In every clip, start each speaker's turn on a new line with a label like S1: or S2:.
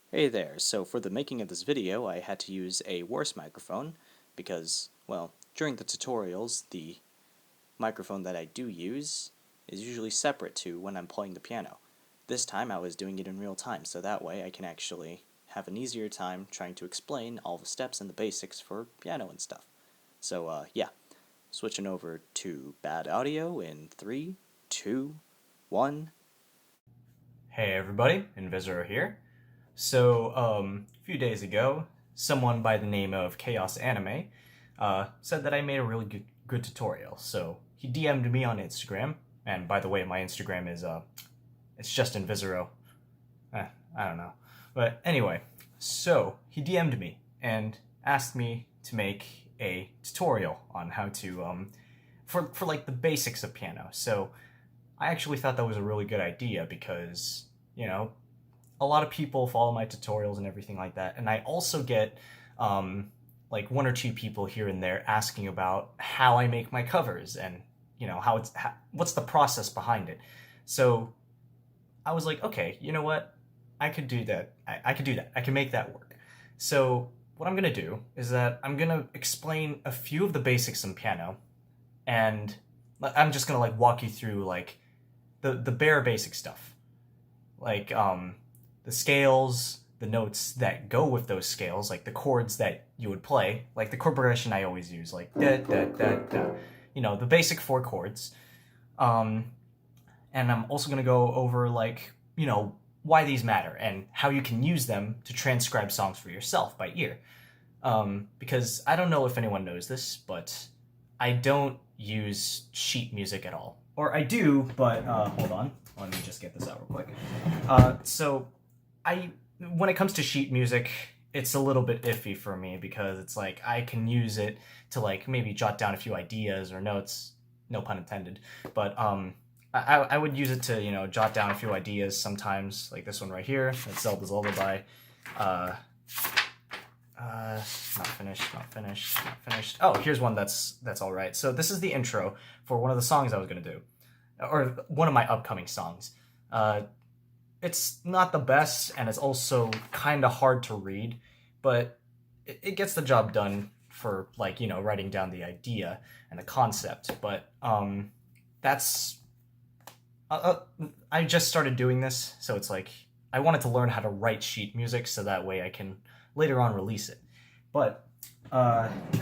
S1: Hey there, so for the making of this video I had to use a worse microphone because, well, during the tutorials the microphone that I do use is usually separate to when I'm playing the piano. This time I was doing it in real time, so that way I can actually have an easier time trying to explain all the steps and the basics for piano and stuff. So yeah, switching over to bad audio in 3, 2, 1.
S2: Hey everybody, InviZero here. So, a few days ago, someone by the name of Chaos Anime said that I made a really good tutorial. So, he DM'd me on Instagram, and by the way, my Instagram is, it's just InviZero. I don't know. But anyway, so, he DM'd me and asked me to make a tutorial on how to, for like the basics of piano. So, I actually thought that was a really good idea because, a lot of people follow my tutorials and everything like that. And I also get like one or two people here and there asking about how I make my covers and, what's the process behind it. So I was like, okay, you know what? I could do that. I could do that. I can make that work. So what I'm going to do is that I'm going to explain a few of the basics in piano, and I'm just going to like walk you through like the bare basic stuff. Like the scales, the notes that go with those scales, like the chords that you would play, like the chord progression I always use, like da da da da, the basic four chords. Um, and I'm also gonna go over like why these matter and how you can use them to transcribe songs for yourself by ear. Because I don't know if anyone knows this, but I don't use sheet music at all. Or I do, but hold on. Let me just get this out real quick. So when it comes to sheet music, it's a little bit iffy for me because it's like I can use it to like maybe jot down a few ideas or notes, no pun intended. But I would use it to jot down a few ideas sometimes, like this one right here, that's Zelda's Lullaby. Not finished, not finished, not finished. Oh, here's one that's all right. So this is the intro for one of the songs I was gonna do, or one of my upcoming songs. It's not the best, and it's also kind of hard to read, but it gets the job done for like writing down the idea and the concept. But that's I just started doing this, so it's like I wanted to learn how to write sheet music so that way I can later on release it. But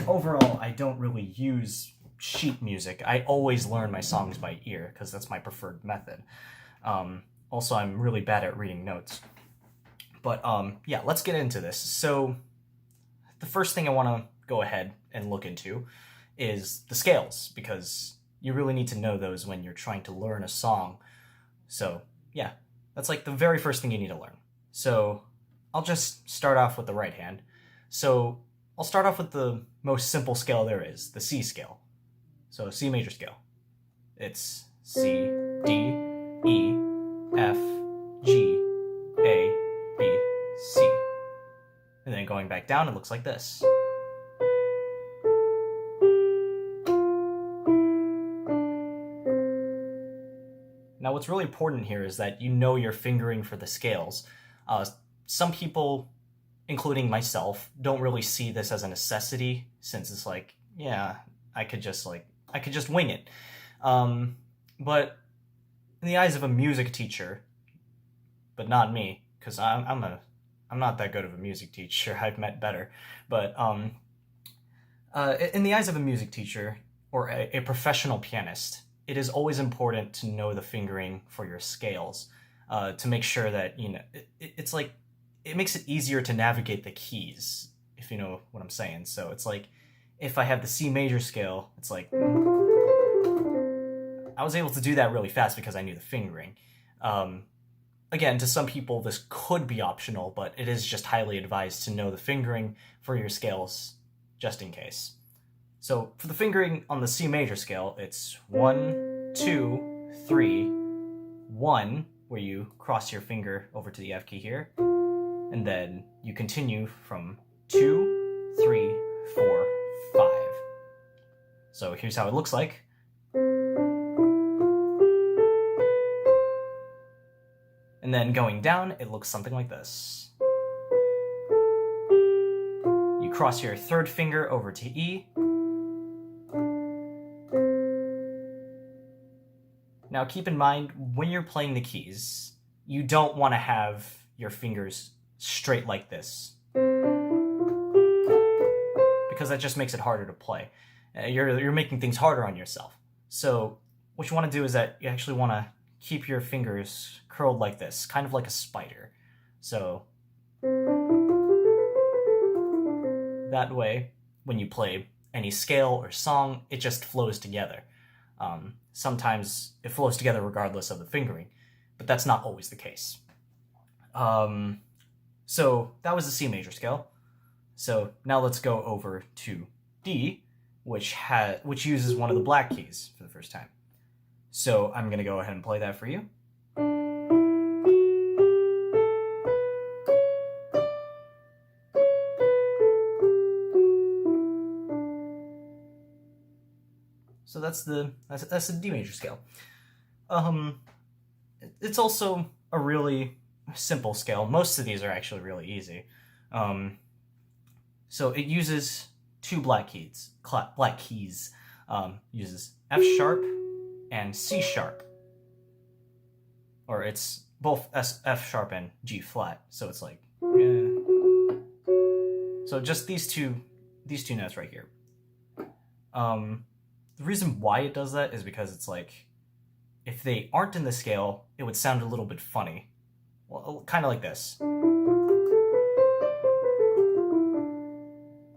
S2: overall, I don't really use sheet music. I always learn my songs by ear because that's my preferred method. Also, I'm really bad at reading notes. But yeah, let's get into this. So the first thing I want to go ahead and look into is the scales, because you really need to know those when you're trying to learn a song. So yeah, that's like the very first thing you need to learn. So I'll just start off with the right hand. So I'll start off with the most simple scale there is, the C scale. So C major scale. It's C, D, E, F, G, A, B, C. And then going back down, it looks like this. Now what's really important here is that you know your fingering for the scales. Some people, including myself, don't really see this as a necessity, since it's like, yeah, I could just wing it. But in the eyes of a music teacher, but not me, because I'm not that good of a music teacher. I've met better. But in the eyes of a music teacher or a professional pianist, it is always important to know the fingering for your scales, to make sure that it's like it makes it easier to navigate the keys, if you know what I'm saying. So it's like if I have the C major scale, it's like I was able to do that really fast because I knew the fingering. Again, to some people this could be optional, but it is just highly advised to know the fingering for your scales just in case. So for the fingering on the C major scale, it's 1, 2, 3, 1, where you cross your finger over to the F key here, and then you continue from 2, 3, 4, 5. So here's how it looks like. And then going down, it looks something like this. cross your third finger over to E. Now keep in mind, when you're playing the keys, you don't want to have your fingers straight like this, because that just makes it harder to play. You're making things harder on yourself. So what you want to do is that you actually want to keep your fingers curled like this, kind of like a spider. So that way, when you play any scale or song, it just flows together. Sometimes it flows together regardless of the fingering, but that's not always the case. So that was the C major scale. So now let's go over to D, which uses one of the black keys for the first time. So I'm going to go ahead and play that for you. So that's the D major scale. It's also a really simple scale. Most of these are actually really easy. So it uses two black keys. Uses F sharp and C sharp, or it's both F sharp and G flat. So it's like, so just these two notes right here. The reason why it does that is because it's like, if they aren't in the scale, it would sound a little bit funny. Well, kind of like this.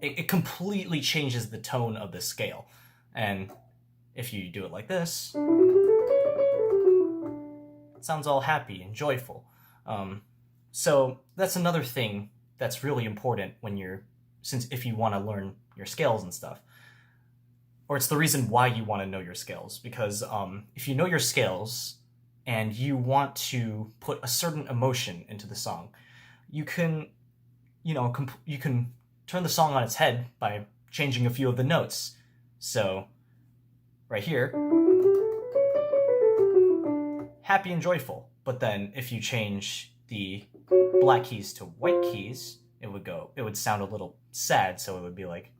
S2: It completely changes the tone of the scale. And if you do it like this, it sounds all happy and joyful. So that's another thing that's really important if you want to learn your scales and stuff. Or it's the reason why you want to know your scales, because if you know your scales and you want to put a certain emotion into the song, you can turn the song on its head by changing a few of the notes. So right here, happy and joyful. But then if you change the black keys to white keys, it would sound a little sad. So it would be like,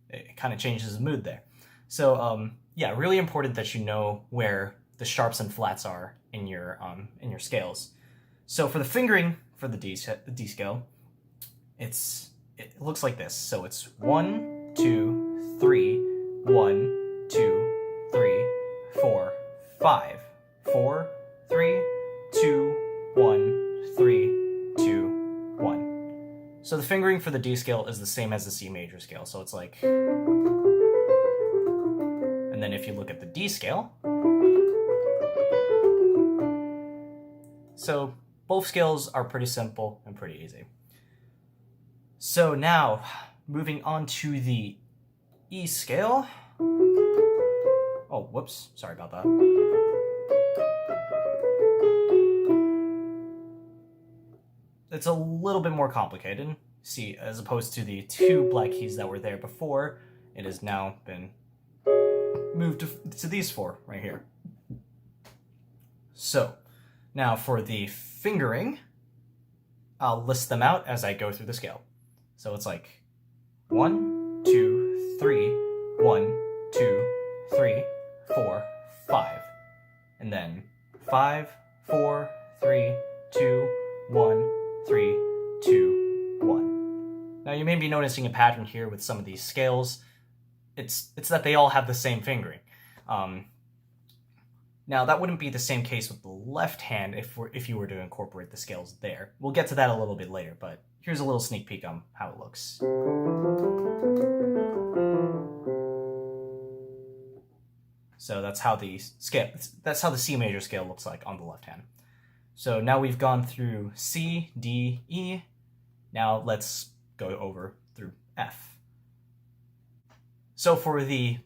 S2: it kind of changes the mood there. So yeah, really important that you know where the sharps and flats are in your scales. So for the fingering for the D scale, it looks like this. So it's 1, 2, 3, 1, 2, 3, 4, 5, 4, 3, 2, 1, 3, 2, 1. So the fingering for the D scale is the same as the C major scale. So it's like, and then if you look at the D scale, so both scales are pretty simple and pretty easy. So now, moving on to the E scale. Oh, whoops, sorry about that. It's a little bit more complicated. See, as opposed to the two black keys that were there before, it has now been moved to these four right here. So, now for the fingering, I'll list them out as I go through the scale. So it's like 1, 2, 3, 1, 2, 3, 4, 5. And then 5, 4, 3, 2, 1, 3, 2, 1. Now you may be noticing a pattern here with some of these scales. It's that they all have the same fingering. Now that wouldn't be the same case with the left hand if you were to incorporate the scales there. We'll get to that a little bit later, but here's a little sneak peek on how it looks. So that's how the C major scale looks like on the left hand. So now we've gone through C, D, E. Now let's go over through F. So for the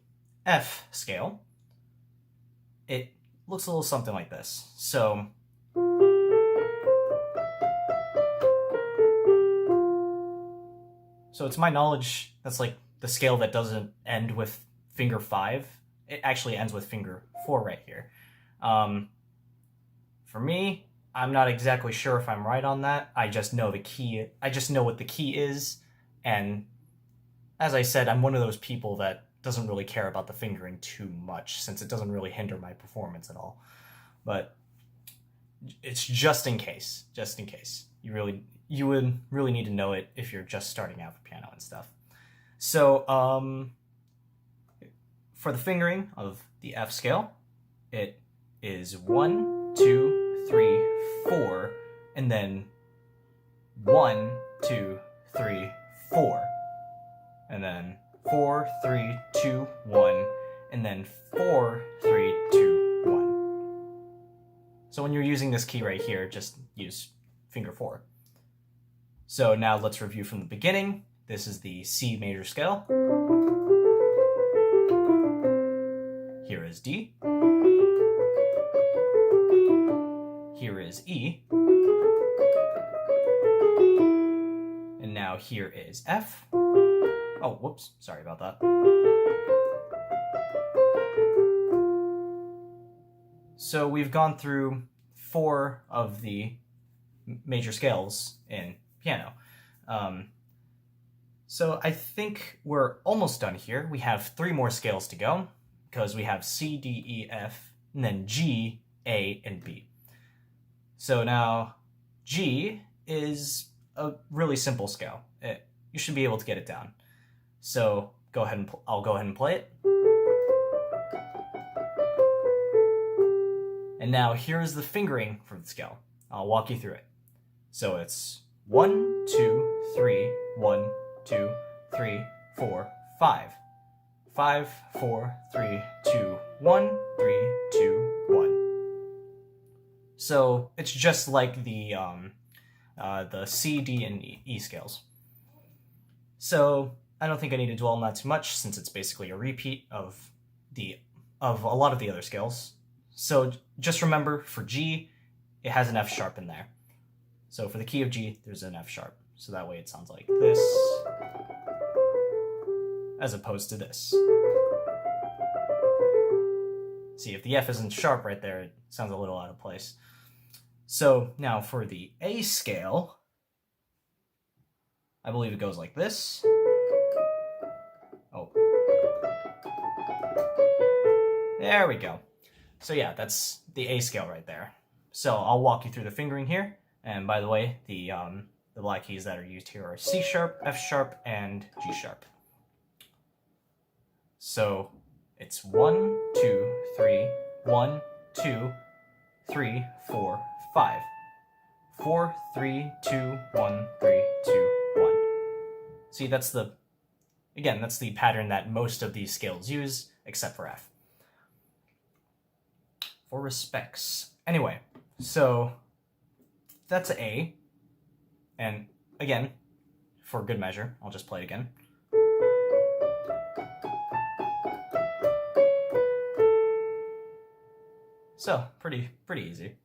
S2: F scale, it looks a little something like this. So it's my knowledge that's like the scale that doesn't end with finger 5. It actually ends with finger 4 right here. For me, I'm not exactly sure if I'm right on that. I just know what the key is, and as I said, I'm one of those people that doesn't really care about the fingering too much, since it doesn't really hinder my performance at all. But it's just in case. Just in case. You would really need to know it if you're just starting out with piano and stuff. So, for the fingering of the F scale, it is 1, 2, 3, 4, and then 1, 2, 3, 4. And then 4, 3, 2, 1, and then 4, 3, 2, 1. So when you're using this key right here, just use finger 4. So now let's review from the beginning. This is the C major scale. Here is D. Here is E. And now here is F. Oh, whoops, sorry about that. So we've gone through 4 of the major scales in piano. So I think we're almost done here. We have 3 more scales to go, because we have C, D, E, F, and then G, A, and B. So now G is a really simple scale. You should be able to get it down. So I'll go ahead and play it. And now here's the fingering for the scale. I'll walk you through it. So it's 1, 2, 3, 1, 2, 3, 4, 5. 5, 4, 3, 2, 1, 3, 2, 1. So it's just like the C, D, and E scales. So I don't think I need to dwell on that too much, since it's basically a repeat of a lot of the other scales. So just remember, for G, it has an F sharp in there. So for the key of G, there's an F sharp. So that way it sounds like this, as opposed to this. See, if the F isn't sharp right there, it sounds a little out of place. So now for the A scale, I believe it goes like this. Oh. There we go. So yeah, that's the A scale right there. So I'll walk you through the fingering here. And by the way, the black keys that are used here are C sharp, F sharp, and G sharp. So it's 1, 2, 3, 1, 2, 3, 4, 5. 4, 3, 2, 1, 3, 2, 1. See, that's the pattern that most of these scales use, except for F. For respects. Anyway, so that's A. And again, for good measure, I'll just play it again. So, pretty easy.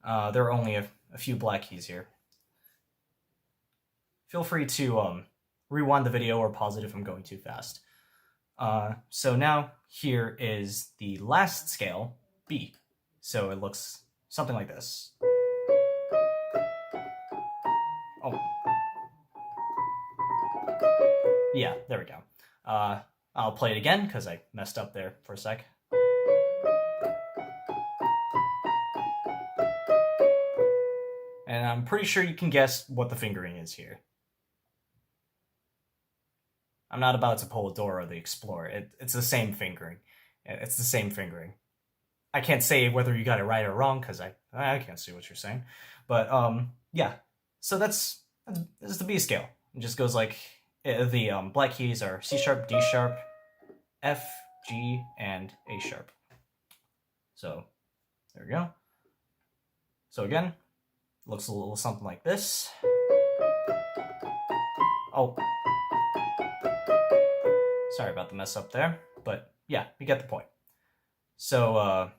S2: There are only a few black keys here. Feel free to rewind the video or pause it if I'm going too fast. So now here is the last scale, B. So it looks something like this. Oh. Yeah, there we go. I'll play it again because I messed up there for a sec. And I'm pretty sure you can guess what the fingering is here. I'm not about to pull a Dora the Explorer. It's the same fingering. It's the same fingering. I can't say whether you got it right or wrong because I can't see what you're saying. But yeah. So this is the B scale. It just goes like the black keys are C sharp, D sharp, F, G, and A sharp. So there we go. So again, looks a little something like this. Oh. Sorry about the mess up there, but yeah, you get the point. So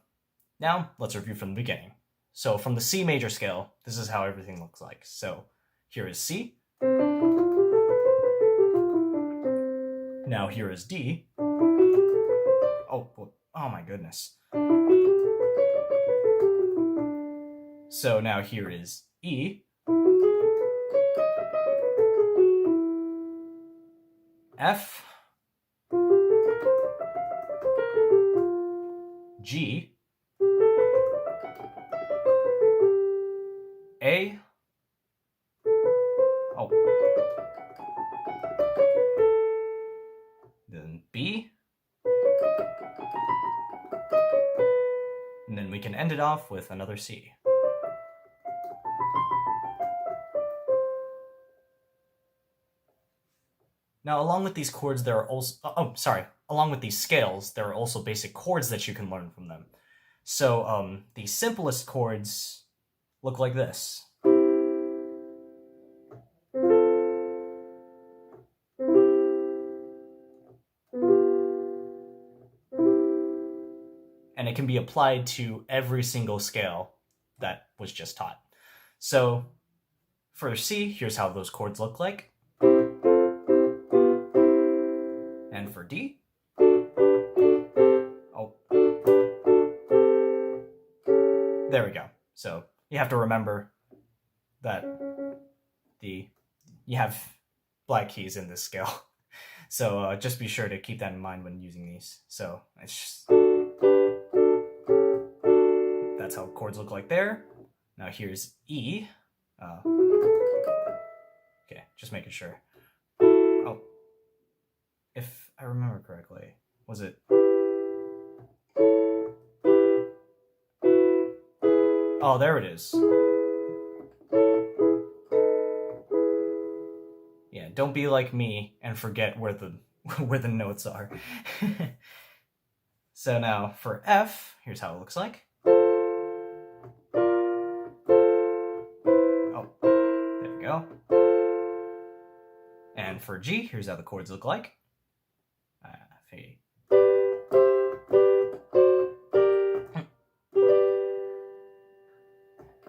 S2: now let's review from the beginning. So from the C major scale, this is how everything looks like. So here is C. Now here is D. Oh my goodness. So now here is E, F, G, A, oh, then B, and then we can end it off with another C. Now, along with these chords, there are also, along with these scales, there are also basic chords that you can learn from them. So, the simplest chords look like this. And it can be applied to every single scale that was just taught. So, for C, here's how those chords look like. And for D, oh, there we go. So you have to remember that you have black keys in this scale. So just be sure to keep that in mind when using these. So it's just, that's how chords look like there. Now here's E. Okay, just making sure. Oh, if I remember correctly, was it? Oh, there it is. Yeah, don't be like me and forget where the notes are. So now for F, here's how it looks like. Oh, there we go. And for G, here's how the chords look like.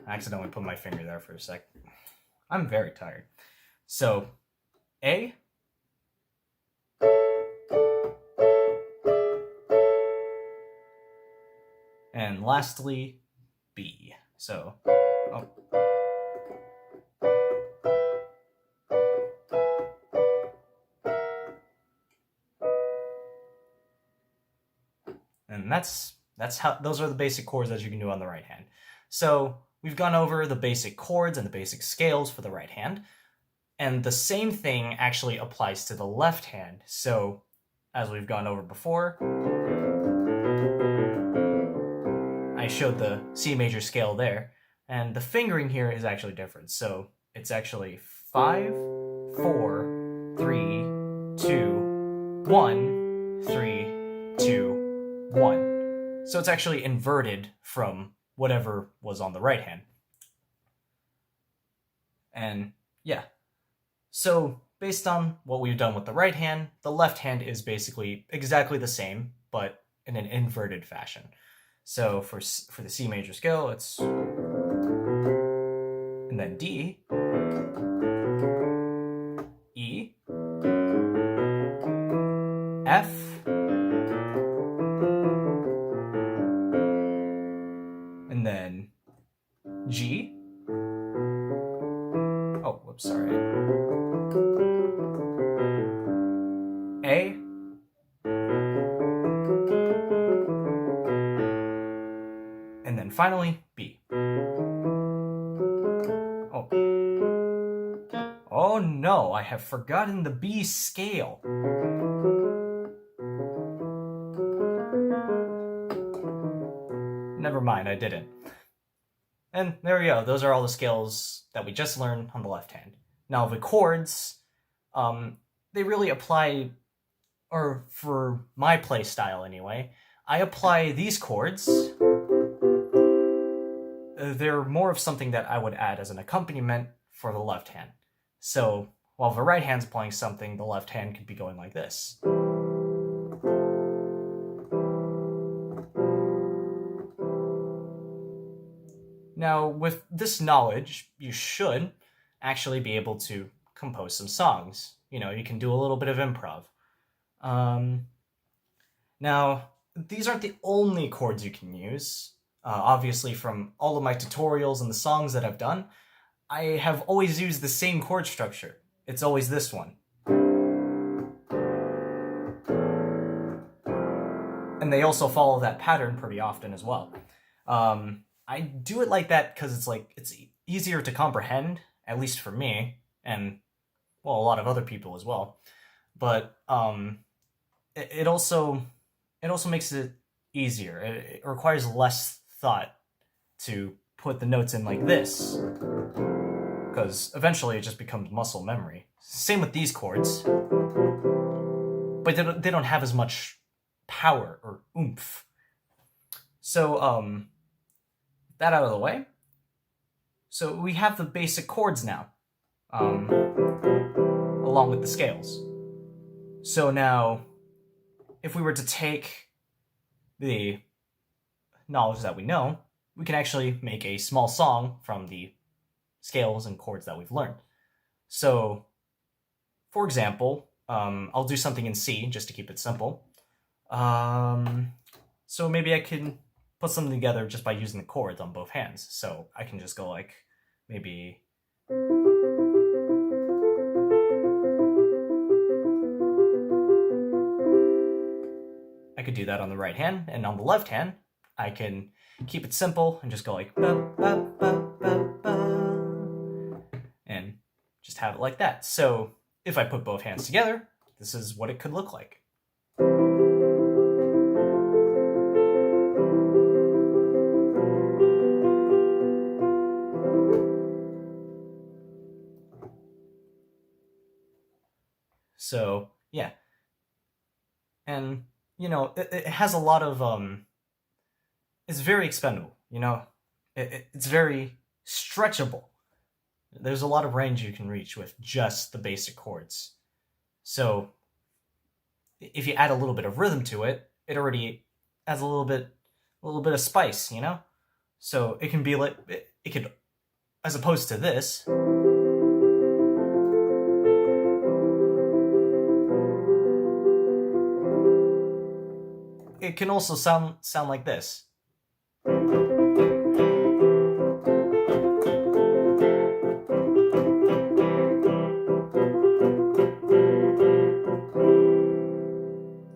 S2: I accidentally put my finger there for a sec. I'm very tired. So, A, and lastly, B. So, oh. And that's how, those are the basic chords that you can do on the right hand. So we've gone over the basic chords and the basic scales for the right hand, and the same thing actually applies to the left hand. So as we've gone over before, I showed the C major scale there, and the fingering here is actually different. So it's actually 5, 4, 3, 2, 1, 3, 2, 1. So it's actually inverted from whatever was on the right hand. And yeah, so based on what we've done with the right hand, the left hand is basically exactly the same, but in an inverted fashion. So for the C major scale, it's, and then D, E, F, and then G. Oh, whoops, sorry. A. And then finally, B. Oh. Oh no, I have forgotten the B scale. Never mind, I didn't. And there we go. Those are all the scales that we just learned on the left hand. Now the chords, they really apply, or for my play style anyway, I apply these chords. They're more of something that I would add as an accompaniment for the left hand. So while the right hand's playing something, the left hand could be going like this. Now, with this knowledge, you should actually be able to compose some songs. You know, you can do a little bit of improv. Now, these aren't the only chords you can use. Obviously, from all of my tutorials and the songs that I've done, I have always used the same chord structure. It's always this one. And they also follow that pattern pretty often as well. I do it like that because it's easier to comprehend, at least for me, and well, a lot of other people as well. But it also makes it easier. It requires less thought to put the notes in like this, because eventually it just becomes muscle memory. Same with these chords, but they don't have as much power or oomph. So that out of the way. So we have the basic chords now, along with the scales. So now, if we were to take the knowledge that we know, we can actually make a small song from the scales and chords that we've learned. So, for example, I'll do something in C just to keep it simple. So maybe I can put something together just by using the chords on both hands. So I can just go like, maybe... I could do that on the right hand, and on the left hand, I can keep it simple and just go like ba, ba, ba, ba, ba, and just have it like that. So if I put both hands together, this is what it could look like. So yeah, and you know, it has a lot of it's very expendable, you know. It's very stretchable. There's a lot of range you can reach with just the basic chords. So if you add a little bit of rhythm to it, it already adds a little bit of spice, you know. So it can be like, it could, as opposed to this, it can also sound like this.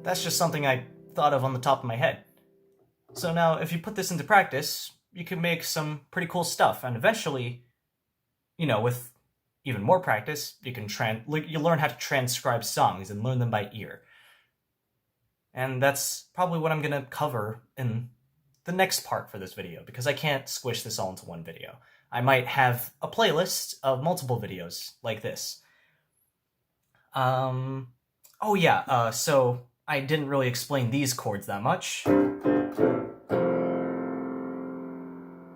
S2: That's just something I thought of on the top of my head. So now, if you put this into practice, you can make some pretty cool stuff, and eventually, you know, with even more practice, you can you learn how to transcribe songs and learn them by ear. And that's probably what I'm gonna cover in the next part for this video, because I can't squish this all into one video. I might have a playlist of multiple videos like this. Oh yeah, so I didn't really explain these chords that much.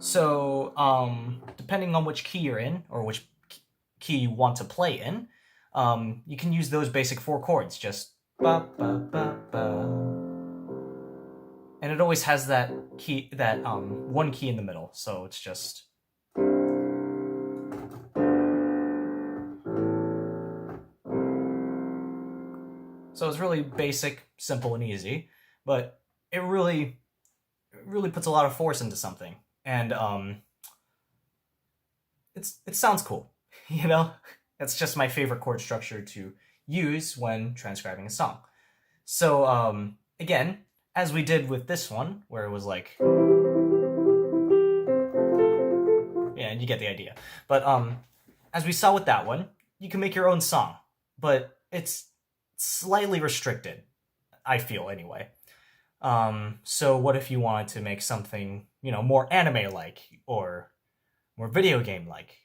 S2: So, depending on which key you're in, or which key you want to play in, you can use those basic 4 chords, just ba ba ba ba. And it always has that key, that one key in the middle, so it's just... So it's really basic, simple, and easy, but it really puts a lot of force into something, and it sounds cool, you know? It's just my favorite chord structure to use when transcribing a song. So again, as we did with this one, where it was like... Yeah, you get the idea. But as we saw with that one, you can make your own song, but it's slightly restricted, I feel anyway. So what if you wanted to make something, you know, more anime-like, or more video game-like?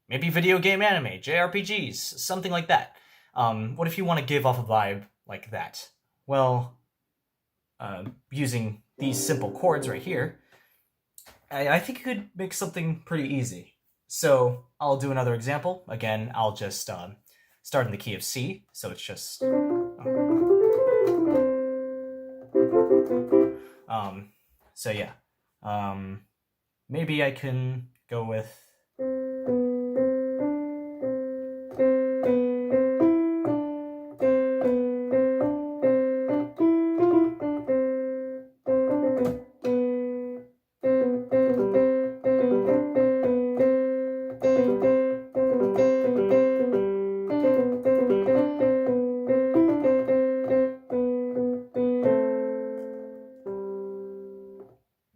S2: Maybe video game anime, JRPGs, something like that. What if you want to give off a vibe like that? Well, using these simple chords right here, I think you could make something pretty easy. So I'll do another example. Again, I'll just start in the key of C, so it's just... so yeah. Maybe I can go with...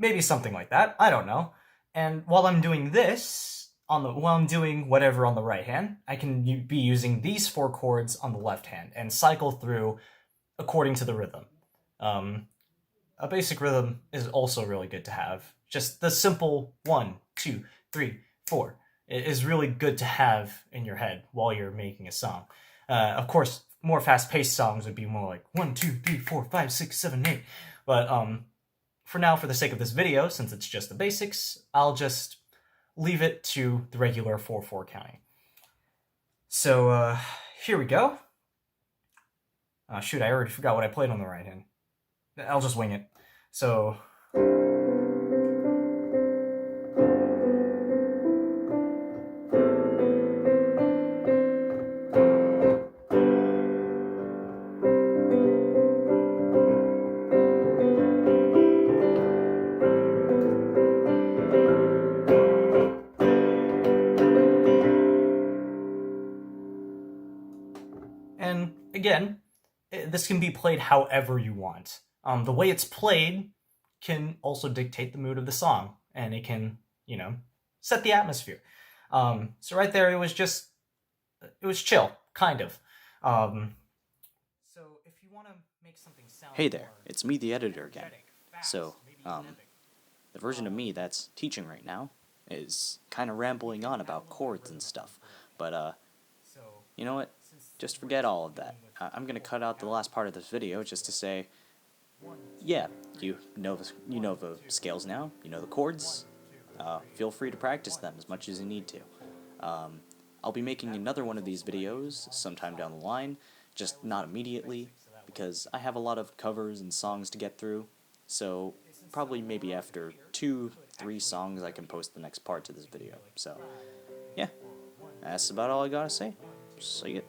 S2: Maybe something like that. I don't know. And while I'm doing this, while I'm doing whatever on the right hand, I can be using these 4 chords on the left hand and cycle through according to the rhythm. A basic rhythm is also really good to have. Just the simple 1, 2, 3, 4 is really good to have in your head while you're making a song. Of course, more fast-paced songs would be more like 1, 2, 3, 4, 5, 6, 7, 8. But for now, for the sake of this video, since it's just the basics, I'll just leave it to the regular 4/4 counting. So here we go. Shoot, I already forgot what I played on the right hand. I'll just wing it. So and again, this can be played however you want. The way it's played can also dictate the mood of the song, and it can, set the atmosphere. So right there, it was chill, kind of. So if you want to make something sound
S1: Hey there,
S2: more
S1: it's me, the editor, again.
S2: energetic, fast,
S1: So,
S2: maybe even epic,
S1: the version of me that's teaching right now is kind of rambling on about chords and stuff, but
S2: so
S1: you know what? Just forget all of that. I'm gonna cut out the last part of this video just to say, yeah, you know the scales now, you know the chords. Feel free to practice them as much as you need to. I'll be making another one of these videos sometime down the line, just not immediately, because I have a lot of covers and songs to get through, so probably maybe after 2-3 songs I can post the next part to this video. So, yeah, that's about all I gotta say. See ya.